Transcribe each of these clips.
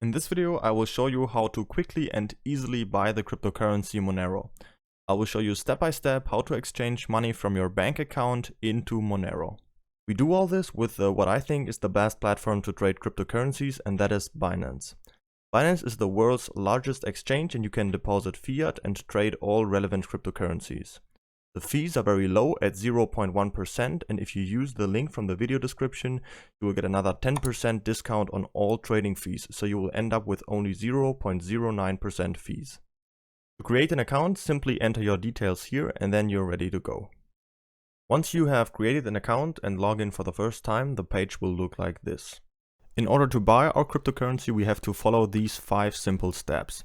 In this video, I will show you how to quickly and easily buy the cryptocurrency Monero. I will show you step by step how to exchange money from your bank account into Monero. We do all this with what I think is the best platform to trade cryptocurrencies, and that is Binance. Binance is the world's largest exchange, and you can deposit fiat and trade all relevant cryptocurrencies. The fees are very low at 0.1%, and if you use the link from the video description, you will get another 10% discount on all trading fees, so you will end up with only 0.09% fees. To create an account, simply enter your details here and then you're ready to go. Once you have created an account and log in for the first time, the page will look like this. In order to buy our cryptocurrency, we have to follow these 5 simple steps.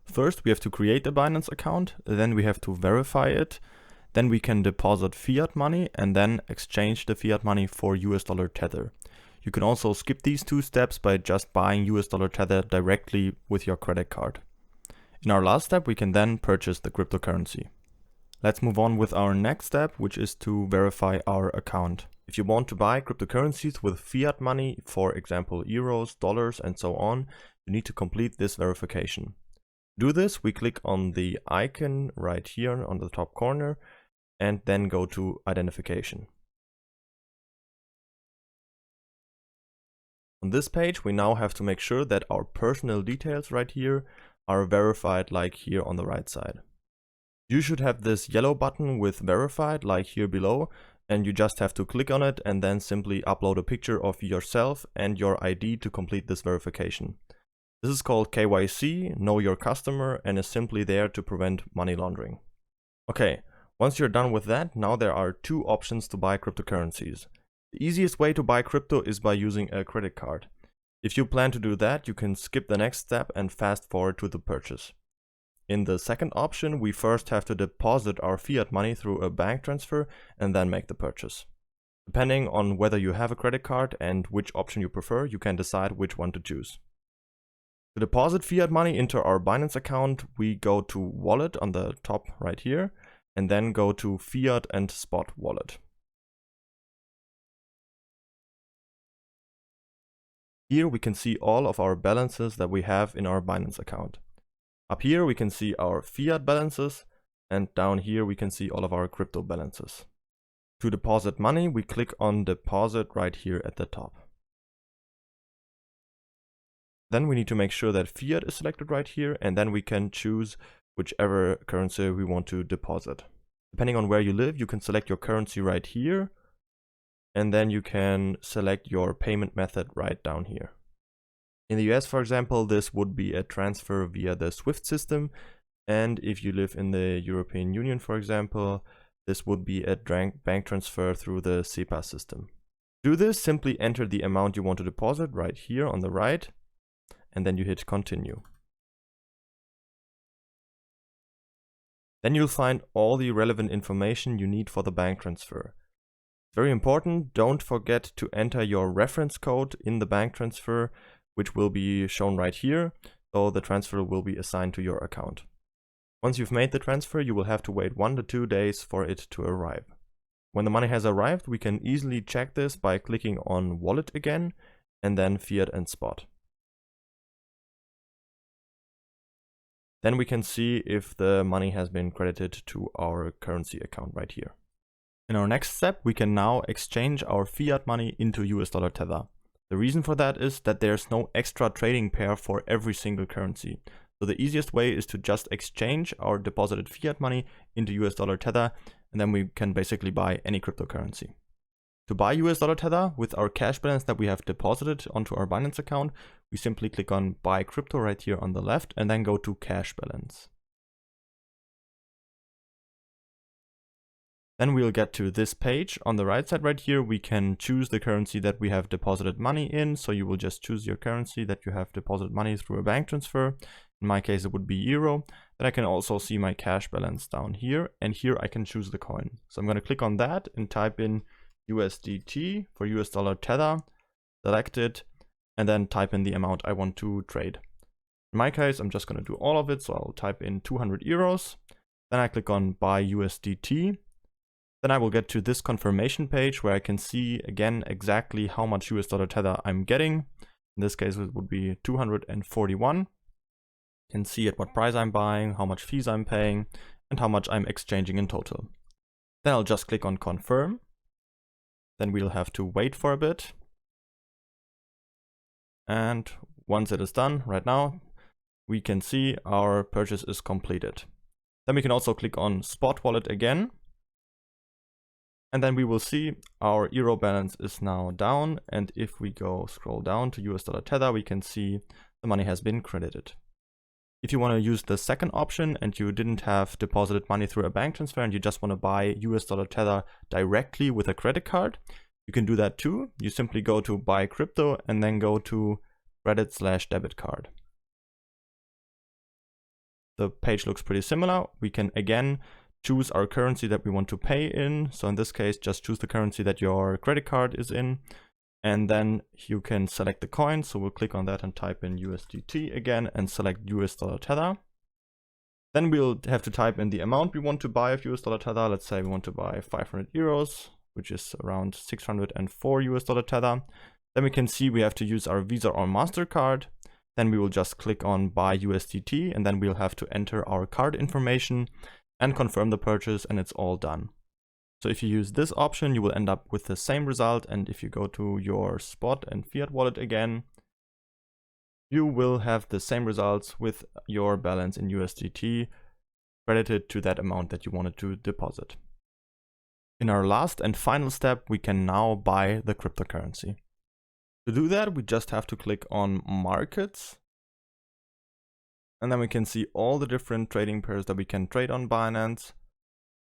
First, we have to create a Binance account, then we have to verify it. Then we can deposit fiat money and then exchange the fiat money for USD Tether. You can also skip these 2 steps by just buying USD Tether directly with your credit card. In our last step, we can then purchase the cryptocurrency. Let's move on with our next step, which is to verify our account. If you want to buy cryptocurrencies with fiat money, for example euros, dollars and so on, you need to complete this verification. To do this, we click on the icon right here on the top corner and then go to identification. On this page, we now have to make sure that our personal details right here are verified like here on the right side. You should have this yellow button with verified like here below, and you just have to click on it and then simply upload a picture of yourself and your ID to complete this verification. This is called KYC, Know Your Customer, and is simply there to prevent money laundering. Okay. Once you're done with that, now there are 2 options to buy cryptocurrencies. The easiest way to buy crypto is by using a credit card. If you plan to do that, you can skip the next step and fast forward to the purchase. In the second option, we first have to deposit our fiat money through a bank transfer and then make the purchase. Depending on whether you have a credit card and which option you prefer, you can decide which one to choose. To deposit fiat money into our Binance account, we go to Wallet on the top right here, and then go to Fiat and Spot Wallet. Here we can see all of our balances that we have in our Binance account. Up here we can see our fiat balances, and down here we can see all of our crypto balances. To deposit money, we click on Deposit right here at the top. Then we need to make sure that fiat is selected right here, and then we can choose whichever currency we want to deposit. Depending on where you live, you can select your currency right here, and then you can select your payment method right down here. In the US, for example, this would be a transfer via the SWIFT system, and if you live in the European Union, for example, this would be a bank transfer through the SEPA system. To do this, simply enter the amount you want to deposit right here on the right, and then you hit continue. Then you'll find all the relevant information you need for the bank transfer. Very important, don't forget to enter your reference code in the bank transfer, which will be shown right here, so the transfer will be assigned to your account. Once you've made the transfer, you will have to wait 1 to 2 days for it to arrive. When the money has arrived, we can easily check this by clicking on Wallet again, and then Fiat and Spot. Then we can see if the money has been credited to our currency account right here. In our next step, we can now exchange our fiat money into USD Tether. The reason for that is that there's no extra trading pair for every single currency. So the easiest way is to just exchange our deposited fiat money into USD Tether, and then we can basically buy any cryptocurrency. To buy USD Tether with our cash balance that we have deposited onto our Binance account, we simply click on Buy Crypto right here on the left and then go to Cash Balance. Then we'll get to this page. On the right side right here, we can choose the currency that we have deposited money in. So you will just choose your currency that you have deposited money through a bank transfer. In my case, it would be Euro. Then I can also see my cash balance down here, and here I can choose the coin. So I'm going to click on that and type in USDT for USD Tether, select it, and then type in the amount I want to trade. In my case, I'm just going to do all of it, so I'll type in 200 euros. Then I click on Buy USDT. Then I will get to this confirmation page where I can see again exactly how much USD Tether I'm getting. In this case, it would be 241. You can see at what price I'm buying, how much fees I'm paying, and how much I'm exchanging in total. Then I'll just click on confirm. Then we'll have to wait for a bit. And once it is done right now, we can see our purchase is completed. Then we can also click on spot wallet again. And then we will see our euro balance is now down. And if we scroll down to US dollar Tether, we can see the money has been credited. If you want to use the second option and you didn't have deposited money through a bank transfer and you just want to buy US dollar Tether directly with a credit card, you can do that too. You simply go to buy crypto and then go to credit/debit card. The page looks pretty similar. We can again choose our currency that we want to pay in. So in this case, just choose the currency that your credit card is in. And then you can select the coin. So we'll click on that and type in USDT again and select US dollar Tether. Then we'll have to type in the amount we want to buy of US dollar Tether. Let's say we want to buy 500 euros, which is around 604 US dollar Tether. Then we can see we have to use our Visa or MasterCard. Then we will just click on buy USDT and then we'll have to enter our card information and confirm the purchase, and it's all done. So if you use this option, you will end up with the same result. And if you go to your spot and fiat wallet again, you will have the same results with your balance in USDT credited to that amount that you wanted to deposit. In our last and final step, we can now buy the cryptocurrency. To do that, we just have to click on markets. And then we can see all the different trading pairs that we can trade on Binance.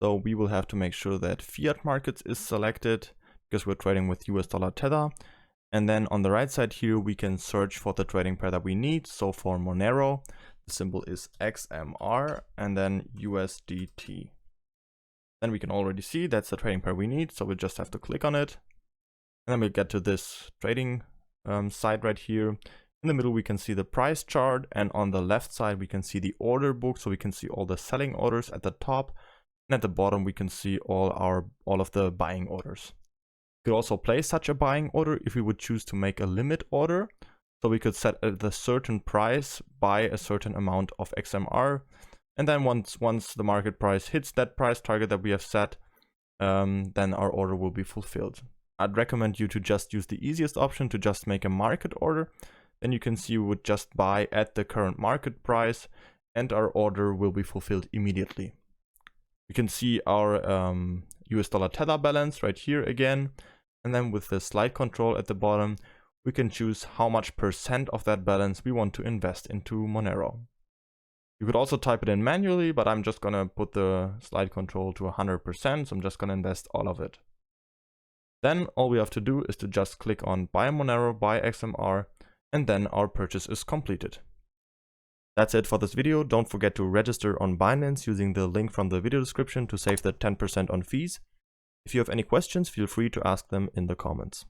So we will have to make sure that fiat markets is selected because we're trading with US dollar Tether. And then on the right side here, we can search for the trading pair that we need. So for Monero, the symbol is XMR and then USDT. Then we can already see that's the trading pair we need. So we just have to click on it. And then we'll get to this trading site right here. In the middle, we can see the price chart, and on the left side, we can see the order book. So we can see all the selling orders at the top, and at the bottom, we can see all of the buying orders. We could also place such a buying order if we would choose to make a limit order. So we could set at a certain price, buy a certain amount of XMR, and then once the market price hits that price target that we have set, then our order will be fulfilled. I'd recommend you to just use the easiest option, to just make a market order. Then you can see we would just buy at the current market price and our order will be fulfilled immediately. You can see our US dollar Tether balance right here again. And then with the slide control at the bottom, we can choose how much % of that balance we want to invest into Monero. You could also type it in manually, but I'm just going to put the slide control to 100%. So I'm just going to invest all of it. Then all we have to do is to just click on buy Monero, buy XMR, and then our purchase is completed. That's it for this video. Don't forget to register on Binance using the link from the video description to save the 10% on fees. If you have any questions, feel free to ask them in the comments.